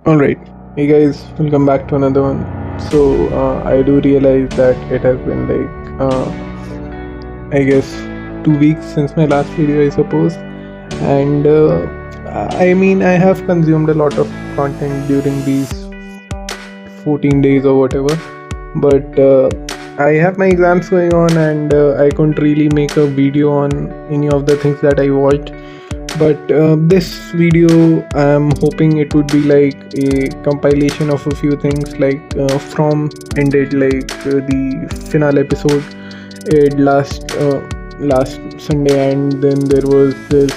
Alright, hey guys, welcome back to another one. I do realize that it has been I guess, 2 weeks since my last video, I suppose. And I have consumed a lot of content during these 14 days or whatever, but I have my exams going on and I couldn't really make a video on any of the things that I watched. But this video, I'm hoping it would be like a compilation of a few things. From ended, the finale episode aired last Sunday, and then there was this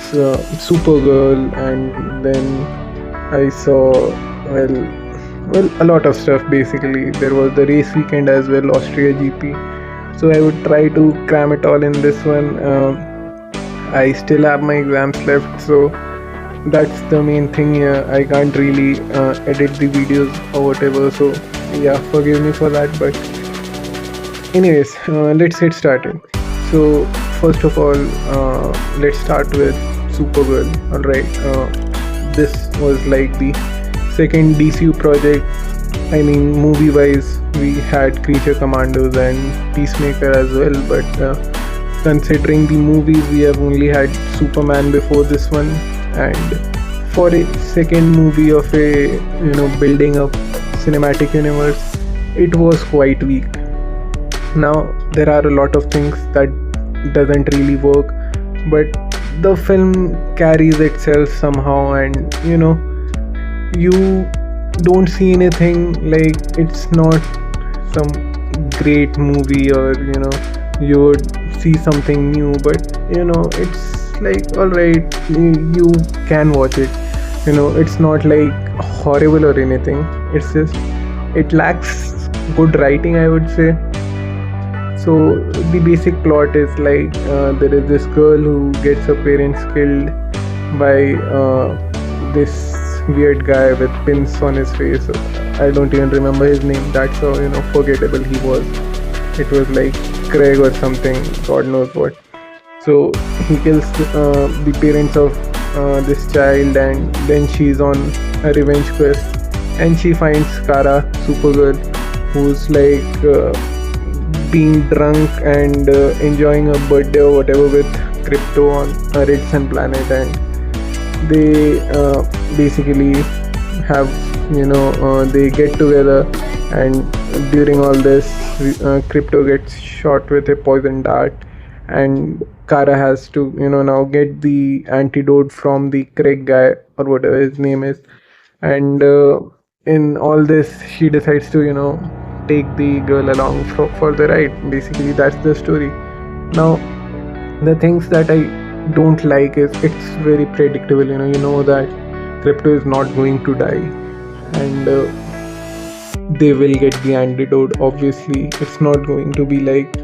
Supergirl, and then I saw a lot of stuff. Basically, there was the race weekend as well, Austria GP. So I would try to cram it all in this one. I still have my exams left, so that's the main thing here. I can't really edit the videos or whatever, so yeah, forgive me for that. But anyways, let's get started. So first of all, let's start with Supergirl. Alright, this was like the second DCU project. I mean, movie wise, we had Creature Commandos and Peacemaker as well, but considering the movies, we have only had Superman before this one, and for a second movie of a building up cinematic universe, it was quite weak. Now there are a lot of things that doesn't really work, but the film carries itself somehow, and you don't see anything like it's not some great movie, or you would see something new, but it's like, alright, you can watch it. It's not like horrible or anything. It's just it lacks good writing, I would say. So the basic plot is like, there is this girl who gets her parents killed by this weird guy with pins on his face. I don't even remember his name. That's how forgettable he was. It was like Craig or something, God knows what. So he kills the parents of this child, and then she's on a revenge quest, and she finds Kara, Supergirl, who's being drunk and enjoying a birthday or whatever with Crypto on a red sun planet, and they basically have they get together, and during all this, Crypto gets shot with a poison dart, and Kara has to now get the antidote from the Craig guy or whatever his name is, and in all this she decides to take the girl along for the ride. Basically, that's the story. Now the things that I don't like is it's very predictable. You know that Crypto is not going to die, and they will get the antidote. Obviously, it's not going to be like,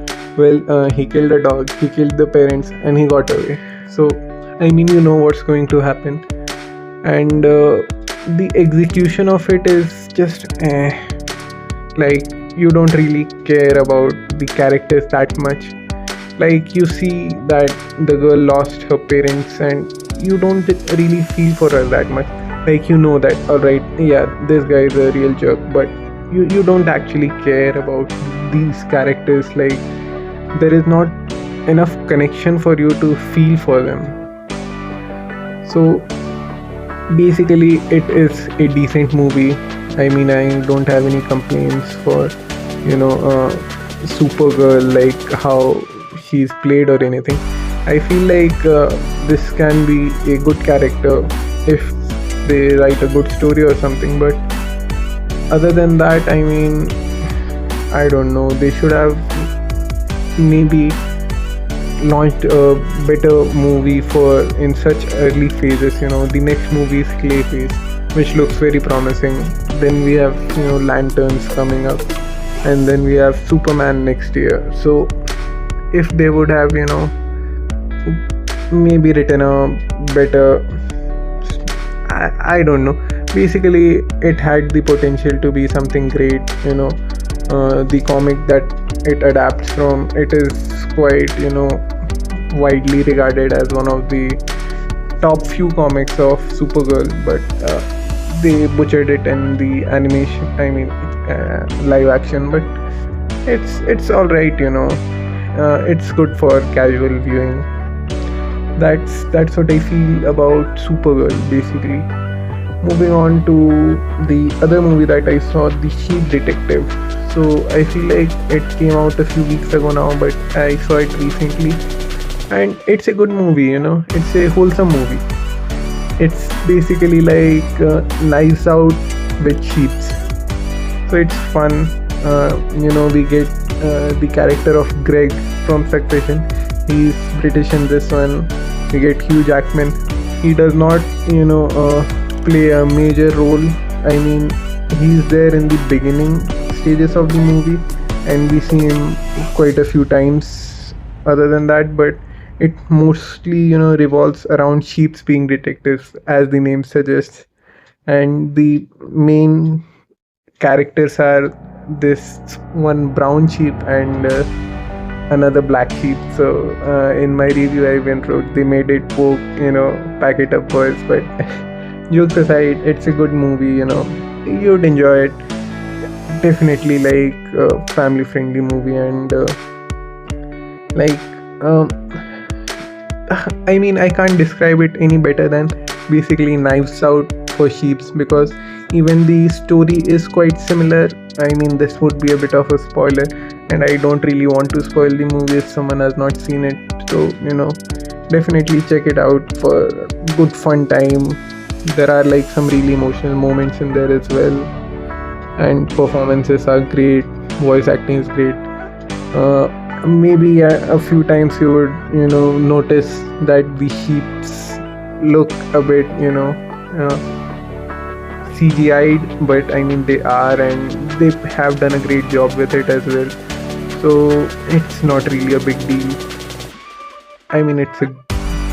he killed a dog, he killed the parents, and he got away. So I mean, what's going to happen, and the execution of it is just like, you don't really care about the characters that much. Like, you see that the girl lost her parents, and you don't really feel for her that much. Like, that, alright, yeah, this guy is a real jerk, but you don't actually care about these characters. Like, there is not enough connection for you to feel for them. So basically, it is a decent movie. I mean, I don't have any complaints for Supergirl, like how she's played or anything. I feel like this can be a good character if they write a good story or something, but other than that, I mean, I don't know, they should have maybe launched a better movie for in such early phases. The next movie is Clayface, which looks very promising. Then we have Lanterns coming up, and then we have Superman next year. So if they would have maybe written a better, I don't know, basically it had the potential to be something great. The comic that it adapts from, it is quite widely regarded as one of the top few comics of Supergirl, but they butchered it in the animation, live action, but it's all right, it's good for casual viewing. That's what I feel about Supergirl, basically. Moving on to the other movie that I saw, The Sheep Detective. So I feel like it came out a few weeks ago now, but I saw it recently, and it's a good movie. It's a wholesome movie. It's basically like Knives Out with sheeps. So it's fun. We get the character of Greg from Succession. He's British in this one. We get Hugh Jackman. He does not, play a major role. I mean, he's there in the beginning stages of the movie, and we see him quite a few times. Other than that, but it mostly, revolves around sheeps being detectives, as the name suggests, and the main characters are this one brown sheep and another black sheep. So in my review I went wrote they made it woke, pack it up boys, but jokes aside, it's a good movie. You'd enjoy it. Definitely like a family friendly movie, and like I can't describe it any better than basically Knives Out for sheeps, because even the story is quite similar. This would be a bit of a spoiler, and I don't really want to spoil the movie if someone has not seen it. So, definitely check it out for a good fun time. There are like some really emotional moments in there as well, and performances are great, voice acting is great. Maybe a few times you would, notice that the sheeps look a bit, CGI'd, but they are, and they have done a great job with it as well. So it's not really a big deal. It's a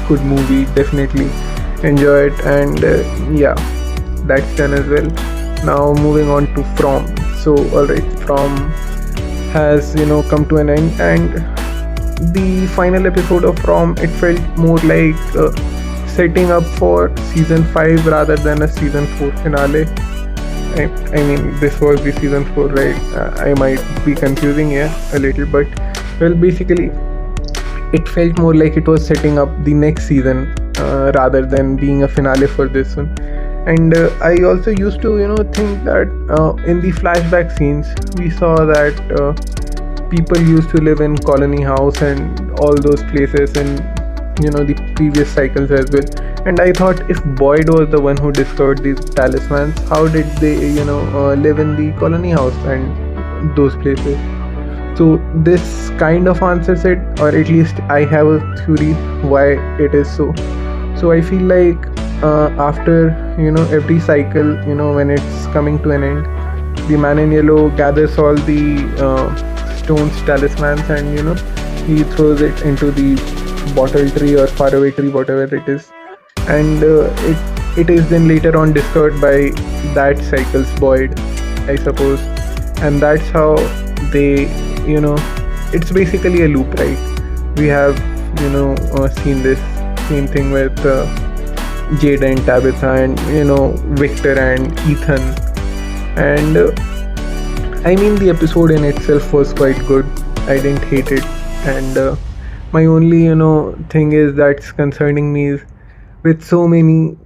good movie, definitely enjoy it, and yeah, that's done as well. Now moving on to From. So alright, From has come to an end, and the final episode of From, it felt more like setting up for season 5 rather than a season 4 finale. This was the season 4, right? I might be confusing here a little, but well, basically it felt more like it was setting up the next season rather than being a finale for this one. And I also used to think that in the flashback scenes we saw that people used to live in Colony House and all those places in the previous cycles as well. And I thought, if Boyd was the one who discovered these talismans, how did they live in the Colony House and those places? So this kind of answers it, or at least I have a theory why it is so. So I feel like after every cycle, when it's coming to an end, the man in yellow gathers all the stones, talismans, and he throws it into the bottle tree or faraway tree, whatever it is, and it is then later on discovered by that cycle's Boyd, I suppose. And that's how they, it's basically a loop, right? We have seen this same thing with Jade and Tabitha, and Victor and Ethan. And the episode in itself was quite good. I didn't hate it, and my only thing is that's concerning me is, with so many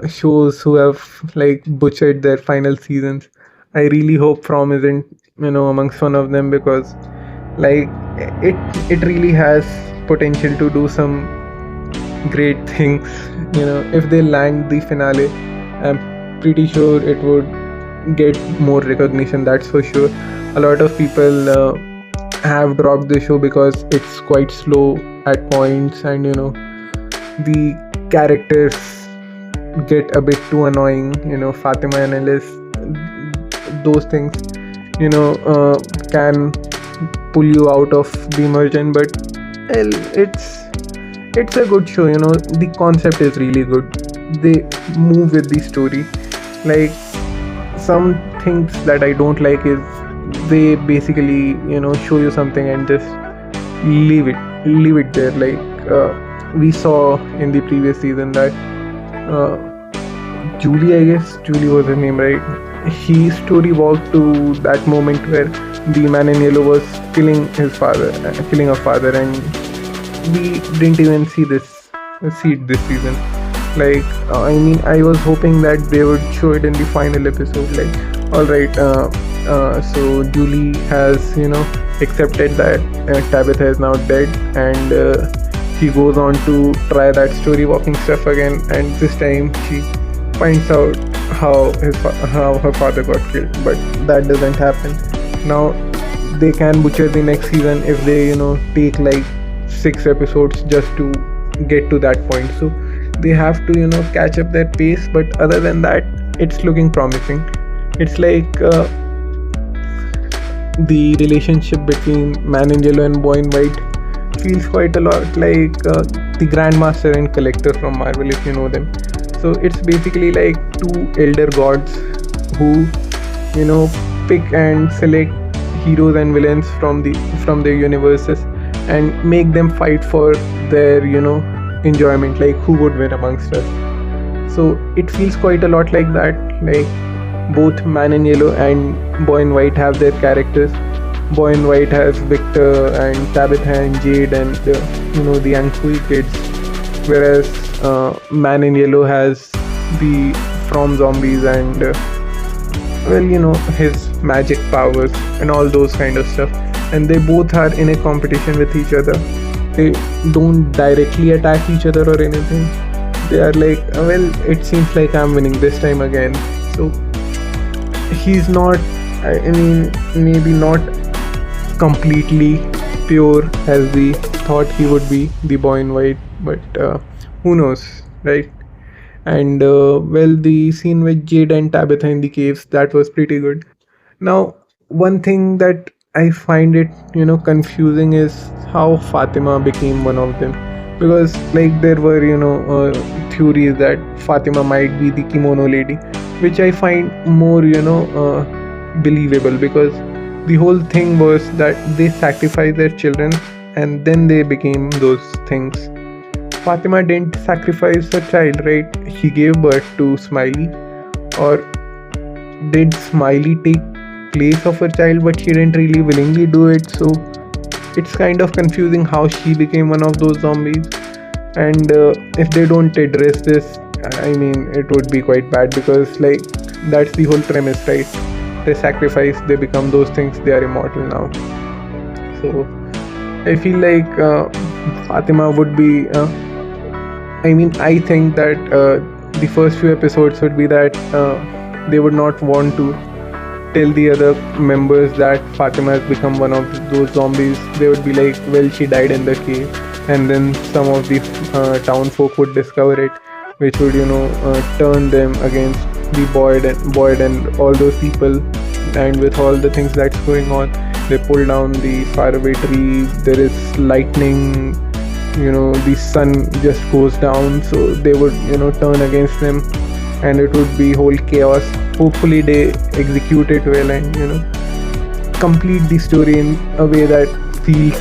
shows who have like butchered their final seasons, I really hope From isn't amongst one of them, because like it really has potential to do some great things. If they land the finale, I'm pretty sure it would get more recognition, that's for sure. A lot of people have dropped the show because it's quite slow at points, and the characters get a bit too annoying. Fatima and Alice, those things can pull you out of the immersion, but well, it's a good show. The concept is really good. They move with the story. Like, some things that I don't like is they basically show you something and just leave it there. Like we saw in the previous season that Julie, I guess Julie was her name, right? He story walked to that moment where the man in yellow was killing her father, and we didn't even see it this season. Like, I mean, I was hoping that they would show it in the final episode. Like, all right, so Julie has, accepted that Tabitha is now dead, and he goes on to try that story walking stuff again, and this time she finds out how her father got killed, but that doesn't happen. Now they can butcher the next season if they take like 6 episodes just to get to that point. So they have to catch up their pace, but other than that, it's looking promising. It's like the relationship between man in yellow and boy in white feels quite a lot like the Grandmaster and Collector from Marvel, if you know them. So it's basically like two elder gods who pick and select heroes and villains from their universes and make them fight for their enjoyment, like who would win amongst us. So it feels quite a lot like that. Like, both man in yellow and boy in white have their characters. Boy in white has Victor and Tabitha and Jade and the Ankui kids, whereas man in yellow has the from zombies and his magic powers and all those kind of stuff. And they both are in a competition with each other. They don't directly attack each other or anything. They are like, well, it seems like I'm winning this time again. So he's not, I mean, maybe not completely pure as we thought he would be, the boy in white, but who knows, right? And well, the scene with Jade and Tabitha in the caves, that was pretty good. Now, one thing that I find it confusing is how Fatima became one of them, because like there were theories that Fatima might be the kimono lady, which I find more believable, because the whole thing was that they sacrificed their children and then they became those things. Fatima didn't sacrifice her child, right? She gave birth to Smiley. Or did Smiley take place of her child, but she didn't really willingly do it? So it's kind of confusing how she became one of those zombies. And if they don't address this, I mean, it would be quite bad, because like that's the whole premise, right? They sacrifice, they become those things, they are immortal now. So I feel like Fatima would be I think that the first few episodes would be that they would not want to tell the other members that Fatima has become one of those zombies. They would be like, well, she died in the cave, and then some of the town folk would discover it, which would turn them against the Boyd and all those people. And with all the things that's going on, they pull down the faraway tree, there is lightning, the sun just goes down, so they would turn against them, and it would be whole chaos. Hopefully they execute it well and complete the story in a way that feels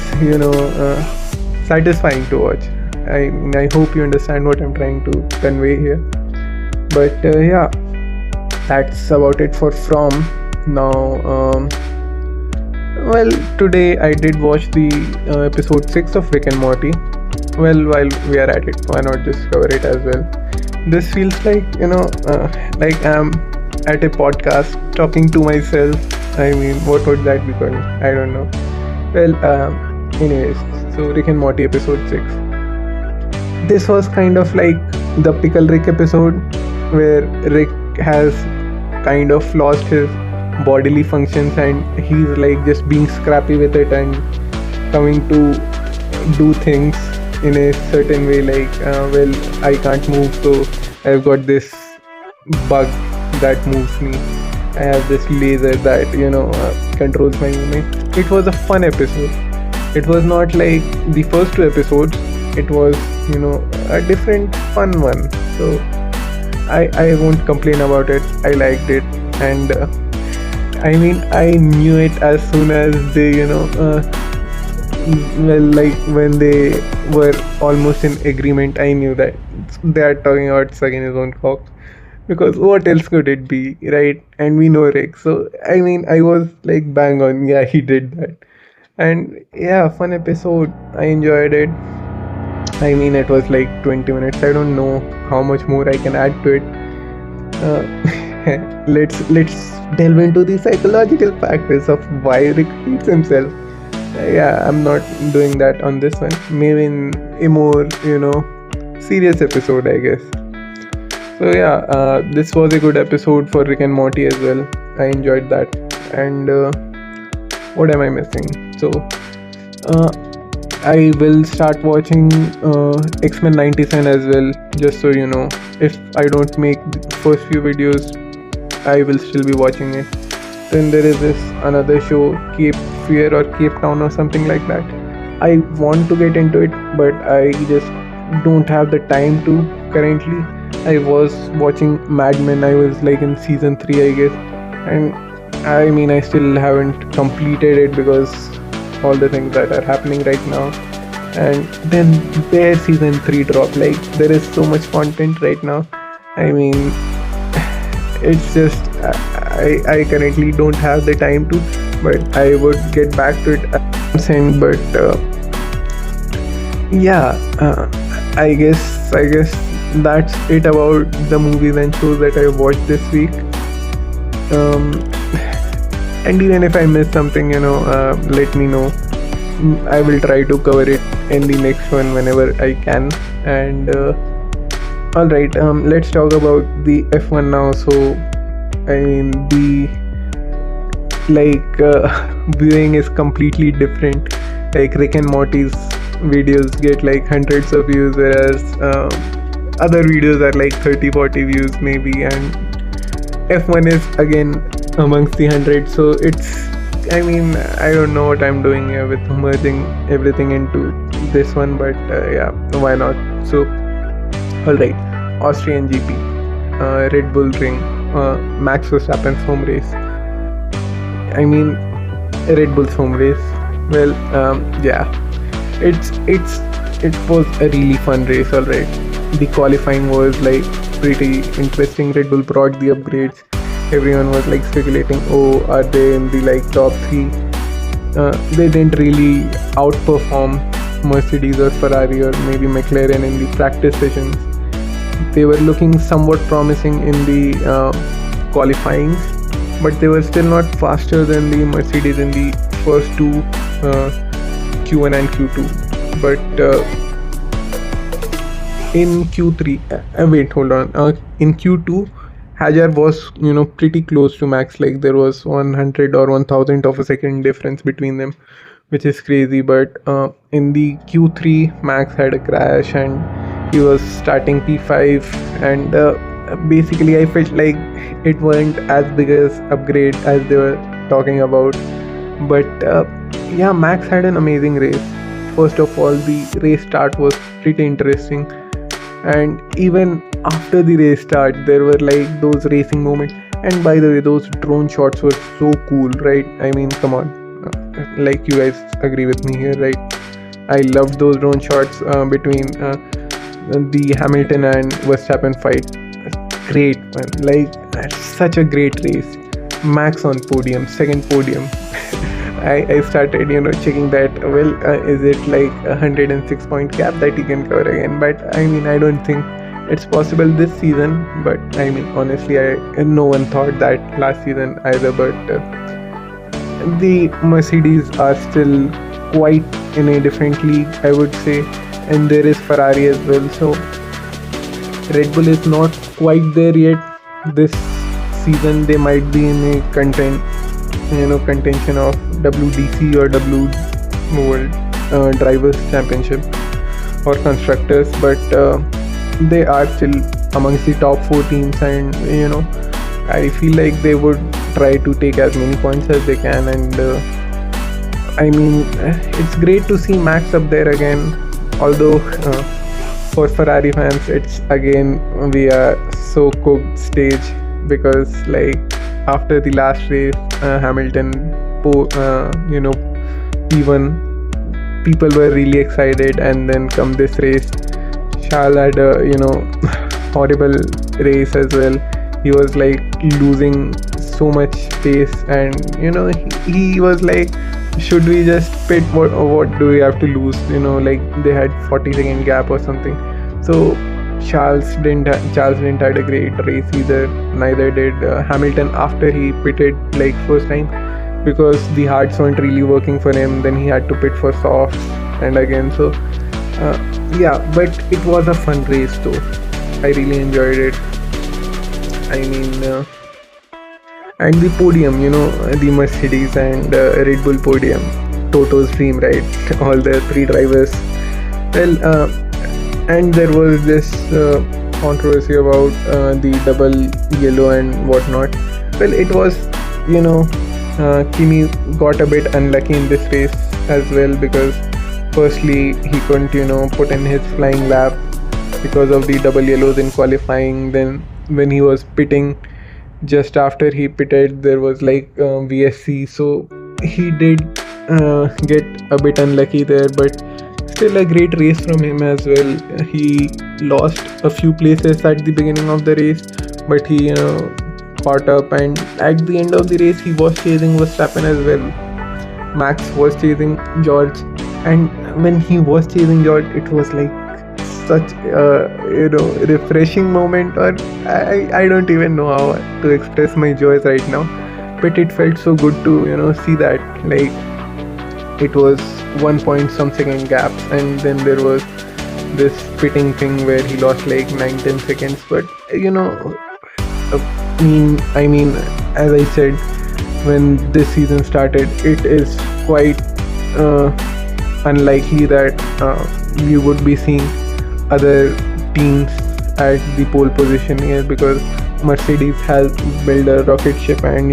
satisfying to watch. I hope you understand what I'm trying to convey here. But yeah, that's about it for From. Now well, today I did watch the episode 6 of Rick and Morty. Well, while we are at it, why not just cover it as well? This feels like like I'm at a podcast talking to myself. I mean, what would that be called? I don't know. Well, anyways, so Rick and Morty episode 6. This was kind of like the Pickle Rick episode, where Rick has kind of lost his bodily functions and he's like just being scrappy with it and coming to do things in a certain way, like well, I can't move, so I've got this bug that moves me. I have this laser that controls my movement. It was a fun episode. It was not like the first 2 episodes. It was a different fun one. So I won't complain about it. I liked it. And I mean, I knew it as soon as they well, like when they were almost in agreement, I knew that they are talking about sucking his own cock. because what else could it be, right? And we know Rick. So I mean, I was like bang on. Yeah, he did that. And yeah, fun episode. I enjoyed it. I mean, it was like 20 minutes. I don't know how much more I can add to it. Let's delve into the psychological factors of why Rick hates himself. Yeah, I'm not doing that on this one. Maybe in a more, serious episode, I guess. So yeah, this was a good episode for Rick and Morty as well. I enjoyed that. And what am I missing? So I will start watching X-Men 97 as well, just so you know. If I don't make the first few videos, I will still be watching it. Then there is this another show, Cape Fear or Cape Town or something like that. I want to get into it, but I just don't have the time to currently. I was watching Mad Men. I was like in season 3, I guess. And I mean, I still haven't completed it because all the things that are happening right now. And then their season 3 drop. Like, there is so much content right now. I mean, it's just I currently don't have the time to, but I would get back to it. But yeah, I guess that's it about the movies and shows that I watched this week. And even if I missed something, let me know. I will try to cover it in the next one whenever I can. And alright, let's talk about the F1 now. So I mean, the viewing is completely different. Like Rick and Morty's videos get like hundreds of views, whereas other videos are like 30-40 views maybe, and F1 is again amongst the 100. So it's, I mean, I don't know what I'm doing here with merging everything into this one, but yeah, why not? So alright, Austrian GP, Red Bull Ring, Max Verstappen's home race. I mean, Red Bull's home race. Well, yeah, it was a really fun race. Alright, the qualifying was like pretty interesting. Red Bull brought the upgrades. Everyone was like speculating, oh, are they in the like top 3? They didn't really outperform Mercedes or Ferrari or maybe McLaren in the practice sessions. They were looking somewhat promising in the qualifying, but they were still not faster than the Mercedes in the first two Q1 and Q2. But in Q3, wait, hold on. In Q2, Hajar was, pretty close to Max. Like there was 100 or 1000 of a second difference between them, which is crazy. But in the Q3, Max had a crash and he was starting P5, and basically I felt like it weren't as big as upgrade as they were talking about. But yeah, Max had an amazing race. First of all, the race start was pretty interesting, and even after the race start there were like those racing moments. And by the way, those drone shots were so cool, right? I mean, come on, like you guys agree with me here, right? I loved those drone shots between the Hamilton and Verstappen fight. Great fun, like such a great race. Max on podium, second podium. I started checking that, well, is it like 106 point cap that he can cover again? But I mean, I don't think it's possible this season. But I mean, honestly, no one thought that last season either. But the Mercedes are still quite in a different league, I would say, and there is Ferrari as well. So Red Bull is not quite there yet. This season they might be in a contention of WDC or W World Drivers Championship or Constructors, but they are still amongst the top 4 teams, and I feel like they would try to take as many points as they can. And I mean, it's great to see Max up there again, although for Ferrari fans it's again, we are so cooked stage, because like after the last race, Hamilton P1, people were really excited, and then come this race, Charles had a horrible race as well. he was like losing so much space, and he was like, should we just pit? What do we have to lose? Like they had 40-second gap or something. So Charles didn't had a great race either. Neither did Hamilton after he pitted like first time, because the hards weren't really working for him. Then he had to pit for softs and again. So yeah, but it was a fun race though. I really enjoyed it. I mean, and the podium, the Mercedes and Red Bull podium, Toto's dream, right? All the three drivers. Well, and there was this controversy about the double yellow and whatnot. Well, it was, Kimi got a bit unlucky in this race as well, because firstly he couldn't, put in his flying lap because of the double yellows in qualifying. Then when he was pitting, just after he pitted, there was like VSC, so he did get a bit unlucky there, but still a great race from him as well. He lost a few places at the beginning of the race, but he caught up, and at the end of the race he was chasing Verstappen as well. Max was chasing George, and when he was chasing George, it was like such a refreshing moment, or I don't even know how to express my joys right now, but it felt so good to see that. Like it was 1 point some second gaps, and then there was this pitting thing where he lost like 9-10 seconds. But I mean, as I said, when this season started, it is quite unlikely that we would be seeing other teams at the pole position here, because Mercedes has built a rocket ship, and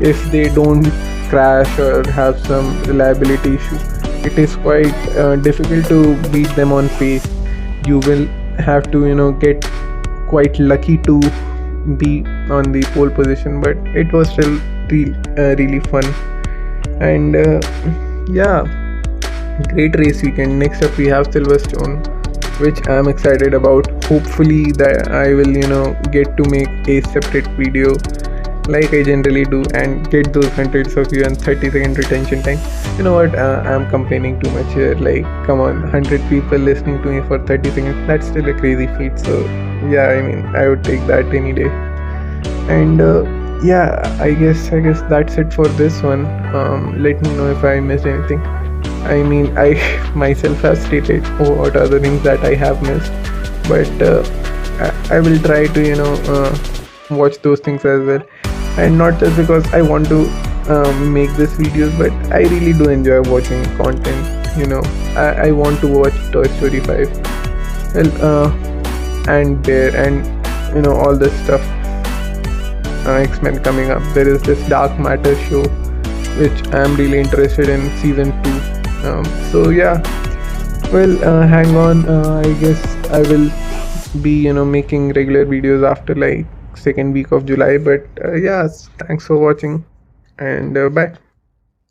if they don't crash or have some reliability issue, it is quite difficult to beat them on pace. You will have to get quite lucky to be on the pole position, but it was still really fun. And yeah, great race weekend. Next up we have Silverstone, which I am excited about. Hopefully that I will get to make a separate video like I generally do, and get those hundreds of views and 30-second retention time. You know what, I'm complaining too much here. Like, come on, 100 people listening to me for 30 seconds, that's still a crazy feat. So yeah, I mean, I would take that any day. And yeah, I guess that's it for this one. Let me know if I missed anything. I mean, I myself have stated what are the things that I have missed, but I will try to watch those things as well. And not just because I want to make this videos, but I really do enjoy watching content. I want to watch Toy Story 5, well, and Bear, and all this stuff. X-Men coming up. There is this Dark Matter show which I am really interested in, season 2. So yeah, well, hang on. I guess I will be making regular videos after like second week of July. But yeah, thanks for watching, and bye.